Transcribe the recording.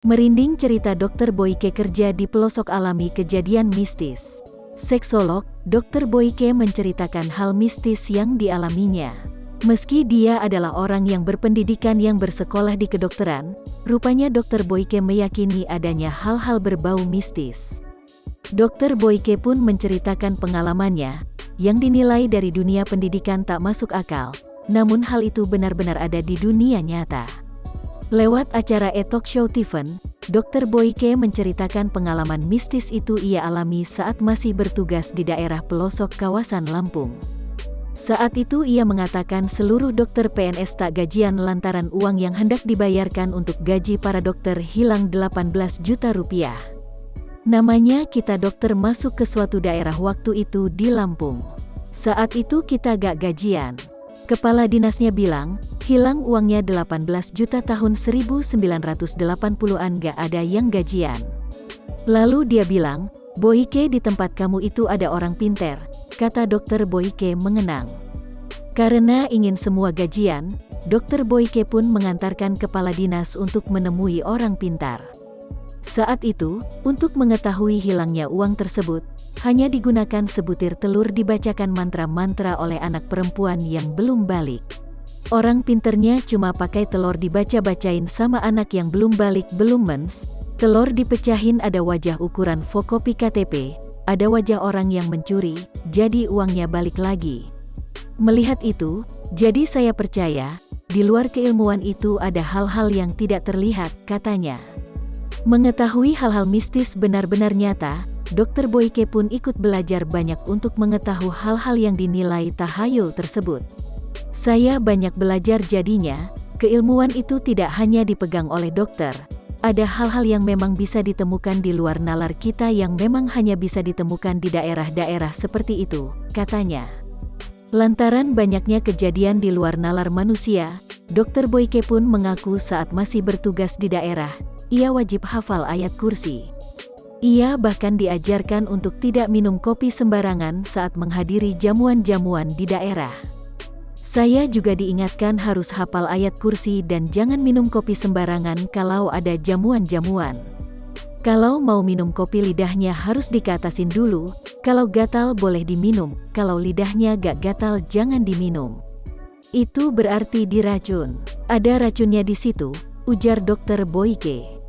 Merinding cerita Dr. Boyke kerja di pelosok alami kejadian mistis. Seksolog, Dr. Boyke menceritakan hal mistis yang dialaminya. Meski dia adalah orang yang berpendidikan yang bersekolah di kedokteran, rupanya Dr. Boyke meyakini adanya hal-hal berbau mistis. Dr. Boyke pun menceritakan pengalamannya, yang dinilai dari dunia pendidikan tak masuk akal, namun hal itu benar-benar ada di dunia nyata. Lewat acara e-talk show Tiffen, Dr. Boyke menceritakan pengalaman mistis itu ia alami saat masih bertugas di daerah pelosok kawasan Lampung. Saat itu ia mengatakan seluruh dokter PNS tak gajian lantaran uang yang hendak dibayarkan untuk gaji para dokter hilang 18 juta rupiah. Namanya kita dokter masuk ke suatu daerah waktu itu di Lampung. Saat itu kita gak gajian. Kepala dinasnya bilang, hilang uangnya 18 juta tahun 1980-an gak ada yang gajian. Lalu dia bilang, Boyke di tempat kamu itu ada orang pinter, kata Dr. Boyke mengenang. Karena ingin semua gajian, Dr. Boyke pun mengantarkan kepala dinas untuk menemui orang pintar. Saat itu, untuk mengetahui hilangnya uang tersebut, hanya digunakan sebutir telur dibacakan mantra-mantra oleh anak perempuan yang belum balik. Orang pinternya cuma pakai telur dibaca-bacain sama anak yang belum balik belum mens, telur dipecahin ada wajah ukuran fotokopi KTP, ada wajah orang yang mencuri, jadi uangnya balik lagi. Melihat itu, jadi saya percaya, di luar keilmuan itu ada hal-hal yang tidak terlihat, katanya. Mengetahui hal-hal mistis benar-benar nyata, Dr. Boyke pun ikut belajar banyak untuk mengetahui hal-hal yang dinilai tahayul tersebut. Saya banyak belajar jadinya, keilmuan itu tidak hanya dipegang oleh dokter. Ada hal-hal yang memang bisa ditemukan di luar nalar kita yang memang hanya bisa ditemukan di daerah-daerah seperti itu, katanya. Lantaran banyaknya kejadian di luar nalar manusia, Dr. Boyke pun mengaku saat masih bertugas di daerah, ia wajib hafal ayat kursi. Ia bahkan diajarkan untuk tidak minum kopi sembarangan saat menghadiri jamuan-jamuan di daerah. Saya juga diingatkan harus hafal ayat kursi dan jangan minum kopi sembarangan kalau ada jamuan-jamuan. Kalau mau minum kopi lidahnya harus dikatasin dulu, kalau gatal boleh diminum, kalau lidahnya gak gatal jangan diminum. Itu berarti diracun. Ada racunnya di situ, ujar Dr. Boyke.